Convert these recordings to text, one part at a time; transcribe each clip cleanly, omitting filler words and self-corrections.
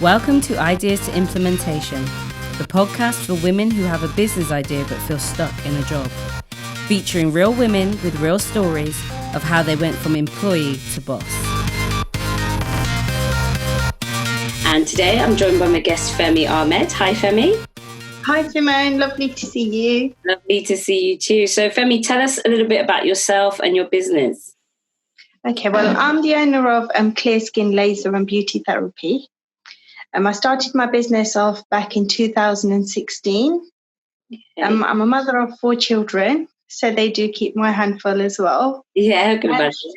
Welcome to Ideas to Implementation, the podcast for women who have a business idea but feel stuck in a job. Featuring real women with real stories of how they went from employee to boss. And today I'm joined by my guest Femi Ahmed. Hi Femi. Hi Simone, lovely to see you. Lovely to see you too. So Femi, tell us a little bit about yourself and your business. Okay, well, I'm the owner of Clearskin Laser and Beauty Therapy. I started my business off back in 2016. Okay. I'm a mother of 4 children, so they do keep my handful as well. Yeah, I can imagine.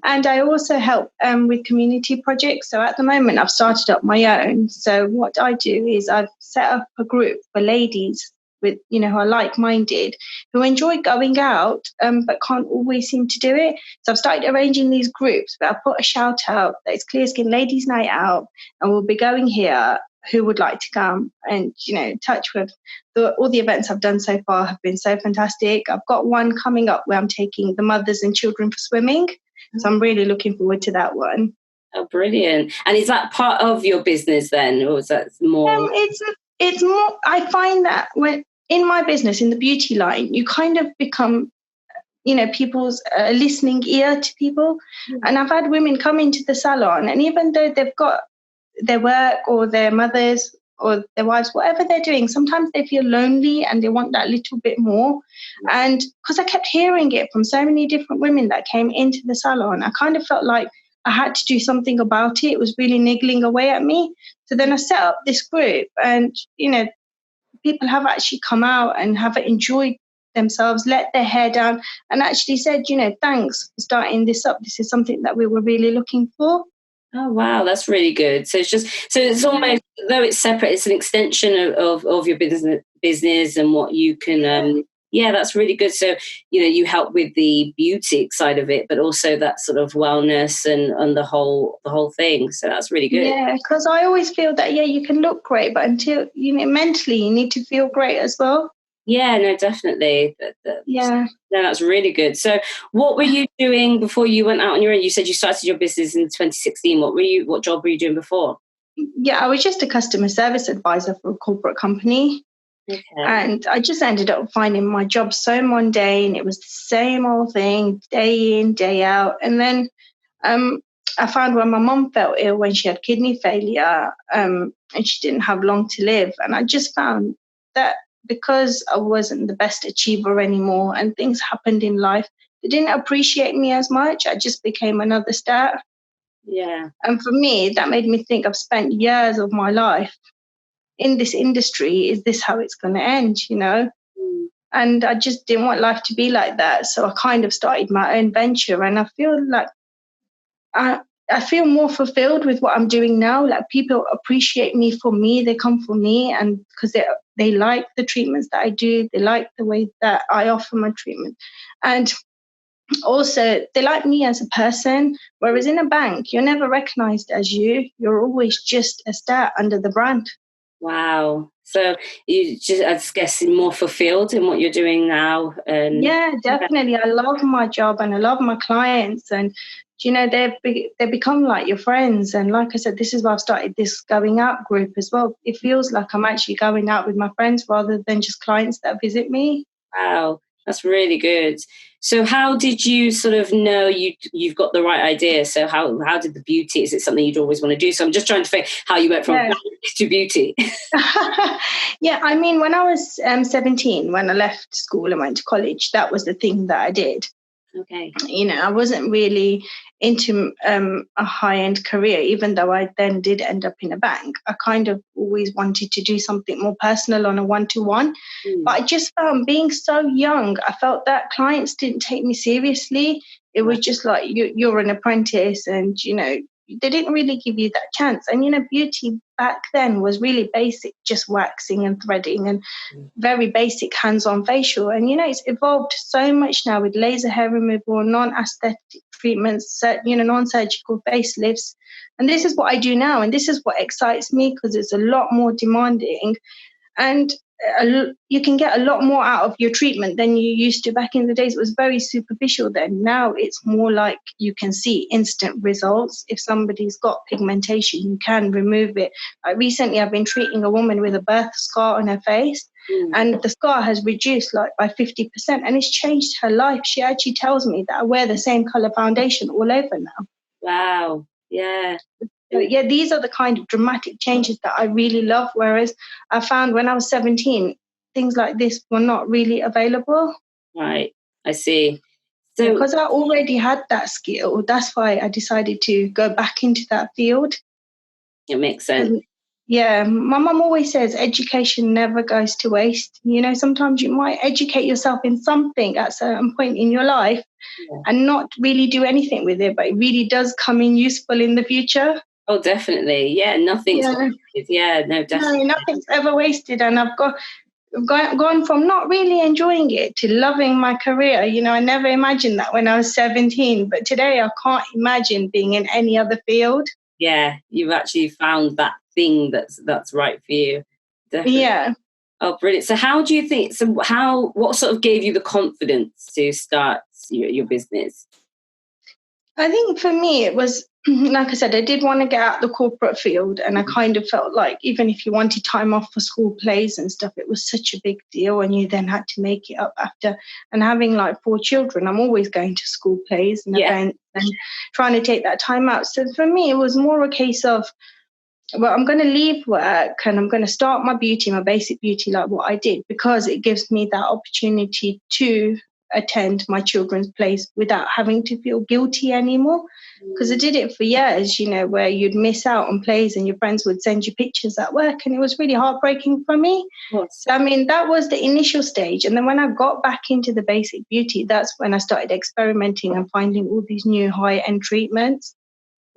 And I also help with community projects. So at the moment, I've started up my own. So what I do is I've set up a group for ladies with, who are like-minded, who enjoy going out, but can't always seem to do it. So I've started arranging these groups, but I put a shout out that it's Clearskin Ladies Night Out, and we'll be going here. Who would like to come? And, touch with all the events I've done so far have been so fantastic. I've got one coming up where I'm taking the mothers and children for swimming. So I'm really looking forward to that one. Oh, brilliant. And is that part of your business then? Or is that more? It's more, I find that when in my business, in the beauty line, you kind of become, people's listening ear to people. Mm-hmm. And I've had women come into the salon, and even though they've got their work or their mothers or their wives, whatever they're doing, sometimes they feel lonely and they want that little bit more. And because I kept hearing it from so many different women that came into the salon, I kind of felt like I had to do something about it. It was really niggling away at me. So then I set up this group, and, people have actually come out and have enjoyed themselves, let their hair down, and actually said, thanks for starting this up. This is something that we were really looking for. Oh, wow, that's really good. So it's almost, though it's separate, it's an extension of your business and what you can, that's really good. So, you help with the beauty side of it, but also that sort of wellness and the whole thing. So that's really good. Yeah, because I always feel that, you can look great, but until, mentally you need to feel great as well. Yeah, no, definitely. No, that's really good. So what were you doing before you went out on your own? You said you started your business in 2016. What job were you doing before? Yeah, I was just a customer service advisor for a corporate company. Okay. And I just ended up finding my job so mundane. It was the same old thing, day in, day out. And then I found when my mum felt ill when she had kidney failure, and she didn't have long to live. And I just found that because I wasn't the best achiever anymore and things happened in life, they didn't appreciate me as much. I just became another stat. Yeah. And for me, that made me think I've spent years of my life in this industry. Is this how it's going to end, And I just didn't want life to be like that. So I kind of started my own venture, and I feel like I feel more fulfilled with what I'm doing now. Like, people appreciate me for me. They come for me, and because they like the treatments that I do. They like the way that I offer my treatment. And also, they like me as a person. Whereas in a bank, you're never recognized as you. You're always just a stat under the brand. Wow. So you just, I guess, more fulfilled in what you're doing now. Yeah, definitely. I love my job and I love my clients, and they become like your friends. And like I said, this is why I've started this going out group as well. It feels like I'm actually going out with my friends rather than just clients that visit me. Wow, that's really good. So how did you sort of know you've got the right idea? So how did the beauty, is it something you'd always want to do? So I'm just trying to think how you went from to beauty. Yeah, I mean, when I was 17, when I left school and went to college, that was the thing that I did. Okay. I wasn't really into a high-end career, even though I then did end up in a bank. I kind of always wanted to do something more personal on a one-to-one. But I just found, being so young, I felt that clients didn't take me seriously. It was just like, you're an apprentice, and, they didn't really give you that chance. And, beauty back then was really basic, just waxing and threading and very basic hands-on facial. And, it's evolved so much now with laser hair removal, non-aesthetic treatments, non-surgical facelifts. And this is what I do now. And this is what excites me, because it's a lot more demanding. And you can get a lot more out of your treatment than you used to. Back in the days, it was very superficial then. Now it's more like you can see instant results. If somebody's got pigmentation, you can remove it. Recently, I've been treating a woman with a birth scar on her face, and the scar has reduced like by 50%, and it's changed her life. She actually tells me that I wear the same color foundation all over now. Wow. Yeah. So, yeah, these are the kind of dramatic changes that I really love. Whereas I found when I was 17, things like this were not really available. Right. I see. So, because I already had that skill, that's why I decided to go back into that field. It makes sense. Yeah, my mum always says education never goes to waste. You know, sometimes you might educate yourself in something at a certain point in your life and not really do anything with it, but it really does come in useful in the future. Oh, definitely. Yeah, nothing's wasted. Yeah, no, definitely. No, nothing's ever wasted. And I've gone from not really enjoying it to loving my career. You know, I never imagined that when I was 17, but today I can't imagine being in any other field. Yeah, you've actually found that thing that's right for you. Definitely. Yeah. Oh, brilliant. So what sort of gave you the confidence to start your business? I think for me, it was, like I said, I did want to get out the corporate field. And I kind of felt like even if you wanted time off for school plays and stuff, it was such a big deal. And you then had to make it up after. And having like 4 children, I'm always going to school plays and events and trying to take that time out. So for me, it was more a case of, well, I'm going to leave work and I'm going to start my basic beauty, like what I did, because it gives me that opportunity to attend my children's plays without having to feel guilty anymore. Because I did it for years, you know, where you'd miss out on plays and your friends would send you pictures at work, and it was really heartbreaking for me. So, I mean, that was the initial stage. And then when I got back into the basic beauty, that's when I started experimenting and finding all these new high-end treatments.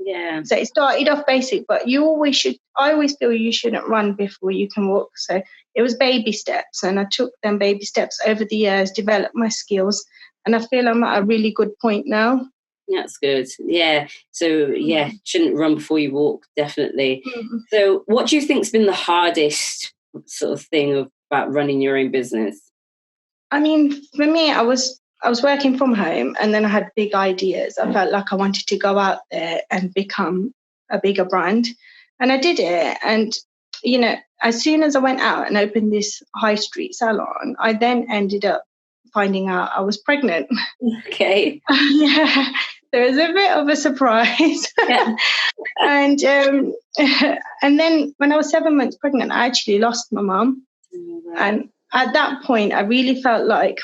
Yeah. So it started off basic, but I always feel you shouldn't run before you can walk. So it was baby steps, and I took them baby steps over the years, developed my skills, and I feel I'm at a really good point now. That's good. Yeah. So shouldn't run before you walk, definitely. So what do you think's been the hardest sort of thing about running your own business? I mean, for me, I was working from home, and then I had big ideas. I felt like I wanted to go out there and become a bigger brand. And I did it. And, you know, as soon as I went out and opened this high street salon, I then ended up finding out I was pregnant. Okay. Yeah, there was a bit of a surprise. Yeah. And then when I was 7 months pregnant, I actually lost my mum. And at that point, I really felt like,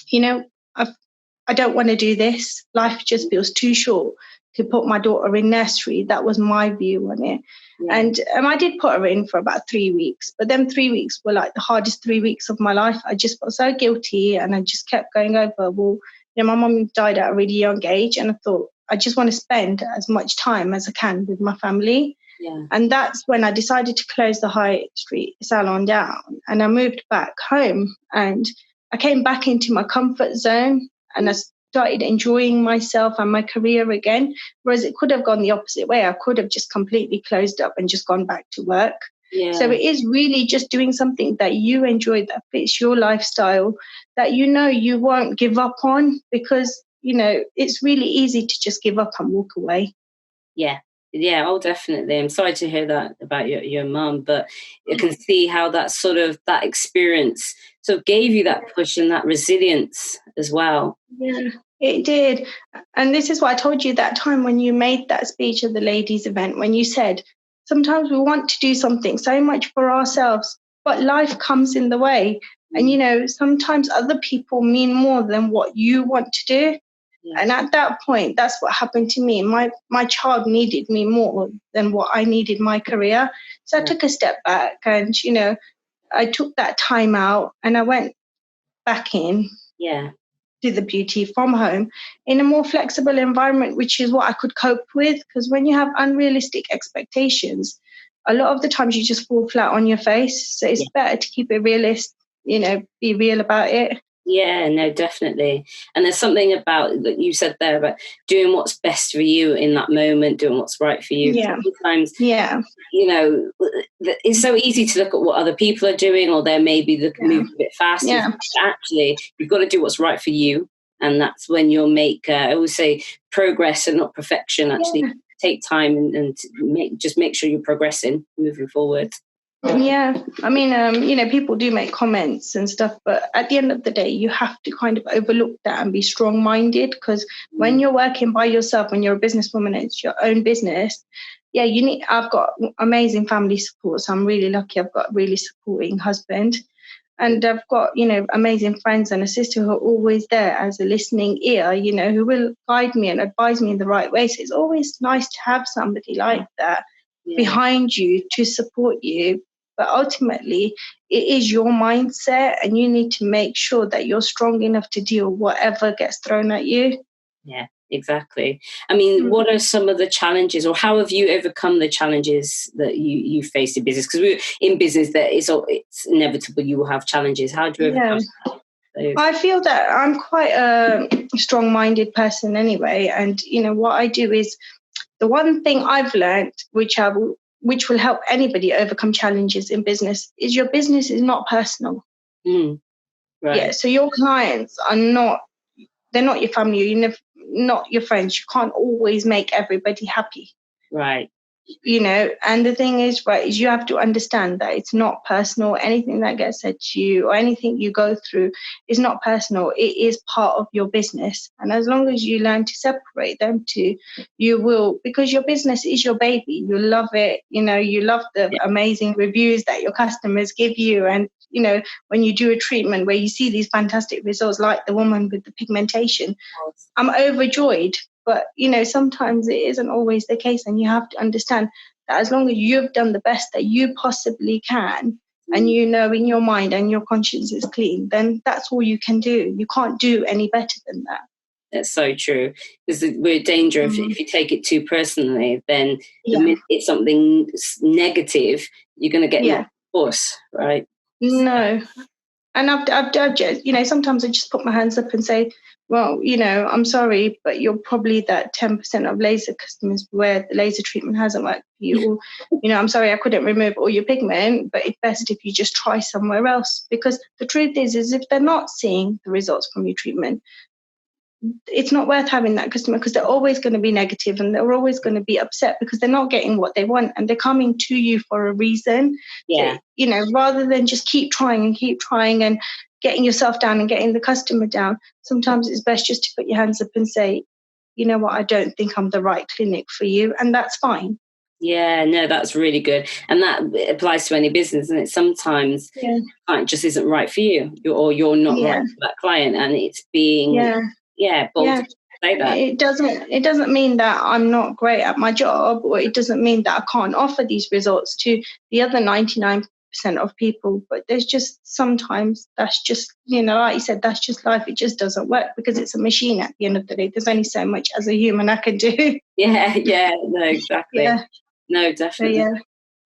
you know, I don't want to do this. Life just feels too short to put my daughter in nursery. That was my view on it. Yeah. And I did put her in for about 3 weeks, but them 3 weeks were like the hardest 3 weeks of my life. I just felt so guilty, and I just kept going over, well, you know, my mum died at a really young age, and I thought I just want to spend as much time as I can with my family. Yeah. And that's when I decided to close the high street salon down, and I moved back home, and I came back into my comfort zone, and I started enjoying myself and my career again, whereas it could have gone the opposite way. I could have just completely closed up and just gone back to work. Yeah. So it is really just doing something that you enjoy, that fits your lifestyle, that you know you won't give up on, because, you know, it's really easy to just give up and walk away. Yeah. Yeah, oh, definitely. I'm sorry to hear that about your mum, but you can see how that experience sort of gave you that push and that resilience as well. Yeah, it did. And this is what I told you that time when you made that speech at the ladies' event, when you said, sometimes we want to do something so much for ourselves, but life comes in the way. And, you know, sometimes other people mean more than what you want to do. Yeah. And at that point, that's what happened to me. My child needed me more than what I needed my career. So I took a step back, and, you know, I took that time out, and I went back in to the beauty from home in a more flexible environment, which is what I could cope with. Because when you have unrealistic expectations, a lot of the times you just fall flat on your face. So it's better to keep it realist, you know, be real about it. Yeah, no, definitely. And there's something about that you said there about doing what's best for you in that moment, doing what's right for you. Yeah. Sometimes, Yeah. you know, it's so easy to look at what other people are doing, or they're maybe moving a bit faster. Yeah. Actually, you've got to do what's right for you. And that's when you'll make, I always say, progress and not perfection. Actually, Yeah. take time and make sure you're progressing, moving forward. Yeah, I mean, people do make comments and stuff, but at the end of the day, you have to kind of overlook that and be strong-minded, because when you're working by yourself, when you're a businesswoman, it's your own business. Yeah, I've got amazing family support, so I'm really lucky. I've got a really supporting husband, and I've got, amazing friends and a sister who are always there as a listening ear, who will guide me and advise me in the right way. So it's always nice to have somebody like that behind you to support you. But ultimately, it is your mindset, and you need to make sure that you're strong enough to deal with whatever gets thrown at you. Yeah, exactly. I mean, what are some of the challenges, or how have you overcome the challenges that you faced in business? Because we're in business, that it's inevitable you will have challenges. How do you overcome those? I feel that I'm quite a strong-minded person anyway, and what I do is, the one thing I've learned, which will help anybody overcome challenges in business, is your business is not personal. Right. Yeah, so your clients are they're not your family, not your friends. You can't always make everybody happy. Right. And the thing is, right, is you have to understand that it's not personal. Anything that gets said to you or anything you go through is not personal. It is part of your business. And as long as you learn to separate them two, you will, because your business is your baby. You love it. You love the amazing reviews that your customers give you. And, when you do a treatment where you see these fantastic results, like the woman with the pigmentation, I'm overjoyed. But, sometimes it isn't always the case. And you have to understand that as long as you've done the best that you possibly can, and in your mind and your conscience is clean, then that's all you can do. You can't do any better than that. That's so true. Because we're in danger if you take it too personally, then the minute it's something negative, you're going to get worse, right? No. And I've just, sometimes I just put my hands up and say, well, I'm sorry, but you're probably that 10% of laser customers where the laser treatment hasn't worked for you. Or, I'm sorry, I couldn't remove all your pigment, but it's best if you just try somewhere else. Because the truth is if they're not seeing the results from your treatment, it's not worth having that customer, because they're always going to be negative and they're always going to be upset because they're not getting what they want, and they're coming to you for a reason. Yeah. So, rather than just keep trying and getting yourself down and getting the customer down, sometimes it's best just to put your hands up and say, you know what, I don't think I'm the right clinic for you, and that's fine. Yeah, no, that's really good. And that applies to any business, and it sometimes client just isn't right for you, or you're not right for that client, and it's being bold to say that. It doesn't mean that I'm not great at my job, or it doesn't mean that I can't offer these results to the other 99% of people. But there's just sometimes that's just, like you said, that's just life. It just doesn't work because it's a machine at the end of the day. There's only so much as a human I can do. No, exactly. No, definitely.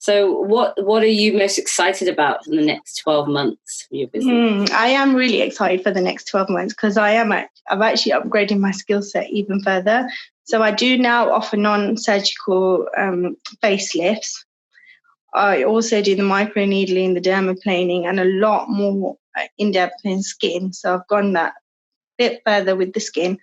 So what are you most excited about in the next 12 months for your business? I am really excited for the next 12 months because I've actually upgraded my skill set even further. So I do now offer non-surgical facelifts. I also do the microneedling, the dermaplaning, and a lot more in-depth in skin. So I've gone that bit further with the skin.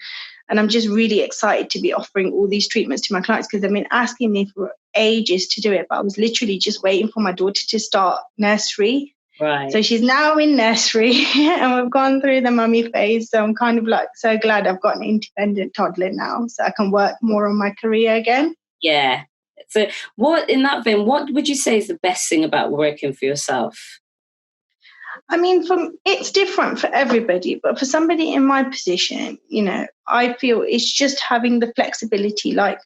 And I'm just really excited to be offering all these treatments to my clients, because they've been asking me for ages to do it. But I was literally just waiting for my daughter to start nursery. Right. So she's now in nursery and we've gone through the mummy phase. So I'm kind of so glad I've got an independent toddler now, so I can work more on my career again. Yeah. So what would you say is the best thing about working for yourself? I mean, it's different for everybody, but for somebody in my position, I feel it's just having the flexibility. Like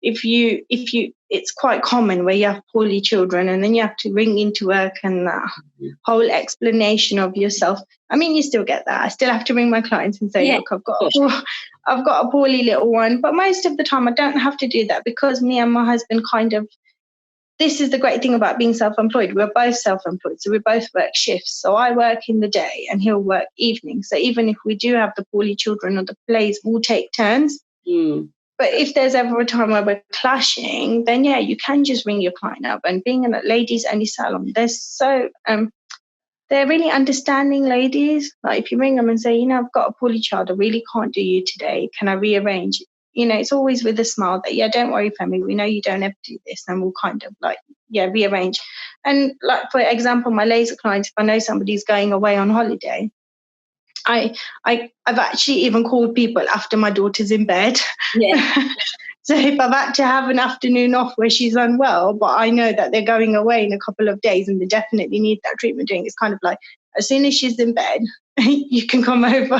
it's quite common where you have poorly children and then you have to ring into work and that whole explanation of yourself. I mean, you still get that. I still have to ring my clients and say, look, I've got a poorly little one. But most of the time I don't have to do that, because me and my husband this is the great thing about being self-employed. We're both self-employed, so we both work shifts. So I work in the day and he'll work evenings. So even if we do have the poorly children or the plays, we'll take turns. But if there's ever a time where we're clashing, then yeah, you can just ring your client up. And being in a ladies only salon, they're really understanding ladies. Like if you ring them and say, I've got a poorly child, I really can't do you today. Can I rearrange? It's always with a smile that, yeah, don't worry, Femi, we know you don't ever do this. And we'll kind of rearrange. And like, for example, my laser clients, if I know somebody's going away on holiday, I've actually even called people after my daughter's in bed. Yeah. So if I've had to have an afternoon off where she's unwell, but I know that they're going away in a couple of days and they definitely need that treatment doing, it's kind of like, as soon as she's in bed, you can come over,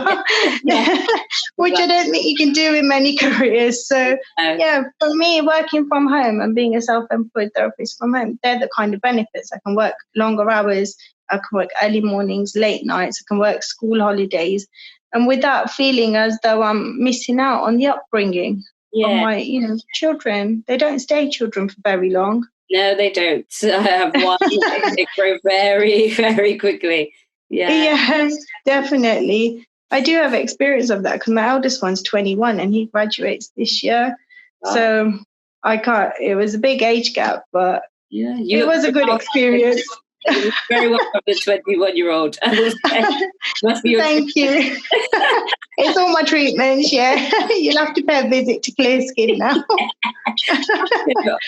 which I don't think you can do in many careers. So yeah, for me, working from home and being a self-employed therapist from home, they're the kind of benefits. I can work longer hours, I can work early mornings, late nights, I can work school holidays, and without feeling as though I'm missing out on the upbringing of my children. They don't stay children for very long. No, they don't. I have one. They grow very, very quickly. Yeah. Yes, definitely. I do have experience of that because my eldest one's 21 and he graduates this year. Wow. So I can't. It was a big age gap, but it was a good experience. Very well from the 21-year-old. Must be Thank you. It's all my treatments, yeah. You'll have to pay a visit to Clearskin now.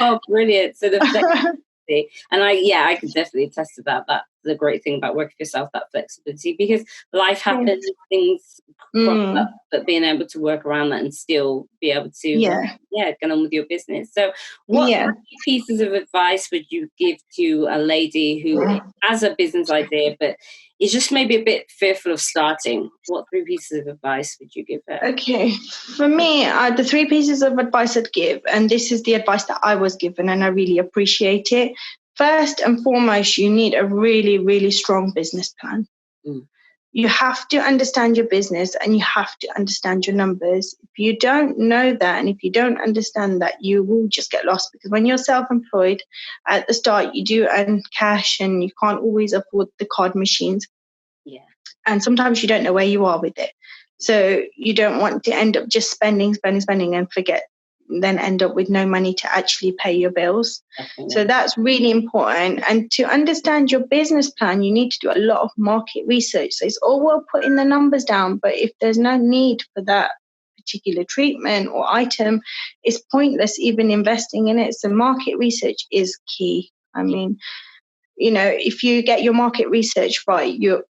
Oh, brilliant. So the flexibility. And I can definitely attest to that. That's the great thing about working for yourself, that flexibility, because life happens, things crop up, but being able to work around that and still be able to get on with your business. So what pieces of advice would you give to a lady who has a business idea but is just maybe a bit fearful of starting? What 3 pieces of advice would you give her? Okay, for me, the 3 pieces of advice I'd give, and this is the advice that I was given and I really appreciate it. First and foremost, you need a really, really strong business plan. You have to understand your business and you have to understand your numbers. If you don't know that and if you don't understand that, you will just get lost, because when you're self-employed, at the start, you do earn cash and you can't always afford the card machines. Yeah. And sometimes you don't know where you are with it. So you don't want to end up just spending and forget, then end up with no money to actually pay your bills. Definitely. So that's really important. And to understand your business plan, you need to do a lot of market research. So it's all well putting the numbers down, but if there's no need for that particular treatment or item, it's pointless even investing in it. So market research is key. I mean, if you get your market research right, you're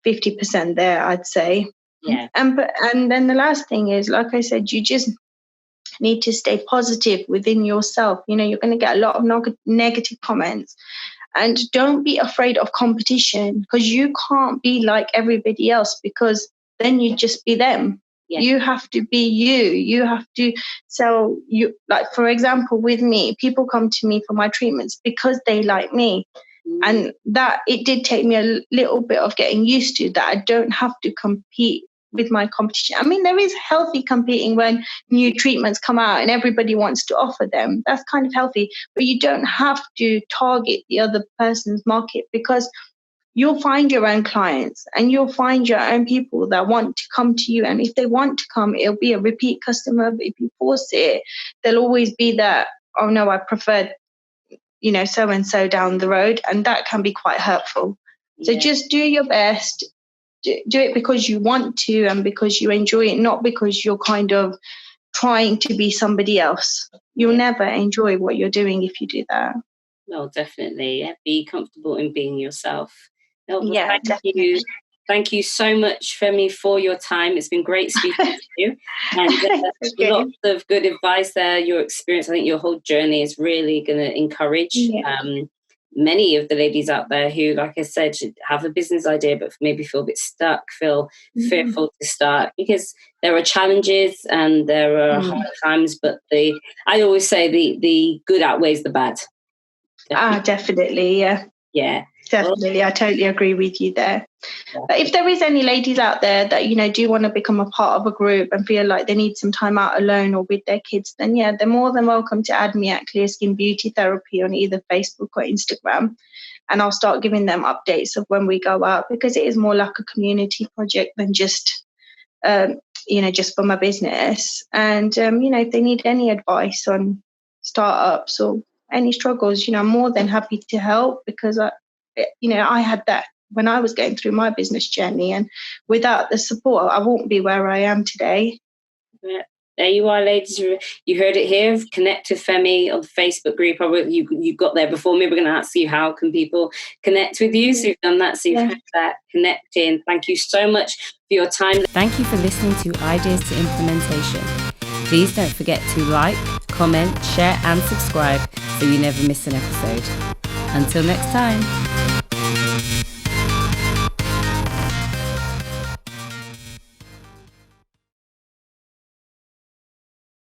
50% there, I'd say. Yeah. And then the last thing is, like I said, you just need to stay positive within yourself. You're going to get a lot of negative comments, and don't be afraid of competition, because you can't be like everybody else, because then you just be them. You have to be you have to sell you. Like, for example, with me, people come to me for my treatments because they like me. And that it did take me a little bit of getting used to, that I don't have to compete with my competition. I mean, there is healthy competing when new treatments come out and everybody wants to offer them. That's kind of healthy, but you don't have to target the other person's market, because you'll find your own clients and you'll find your own people that want to come to you. And if they want to come, it'll be a repeat customer. But if you force it, there'll always be that, oh no, I prefer so-and-so down the road, and that can be quite hurtful. So just do your best. Do it because you want to and because you enjoy it, not because you're kind of trying to be somebody else. You'll never enjoy what you're doing if you do that. No, definitely. Be comfortable in being yourself. No, definitely. Thank you so much, Femi, for your time. It's been great speaking to you. And lots of good advice there. Your experience, I think your whole journey is really going to encourage many of the ladies out there who, like I said, should have a business idea but maybe feel a bit stuck, feel fearful to start, because there are challenges and there are hard times, but I always say the good outweighs the bad. Definitely. Yeah. Yeah. Definitely. I totally agree with you there. But if there is any ladies out there that, you know, do want to become a part of a group and feel like they need some time out alone or with their kids, then yeah, they're more than welcome to add me at Clearskin Beauty Therapy on either Facebook or Instagram. And I'll start giving them updates of when we go out, because it is more like a community project than just, you know, just for my business. And, you know, if they need any advice on startups or any struggles, you know, I'm more than happy to help, because you know, I had that when I was going through my business journey, and without the support, I won't be where I am today. Yeah. There you are, ladies. You heard it here. Connect to Femi on the Facebook group. You got there before me. We're going to ask you, how can people connect with you? So you've done that. So you've had that connecting. Thank you so much for your time. Thank you for listening to Ideas to Implementation. Please don't forget to like, comment, share and subscribe so you never miss an episode. Until next time.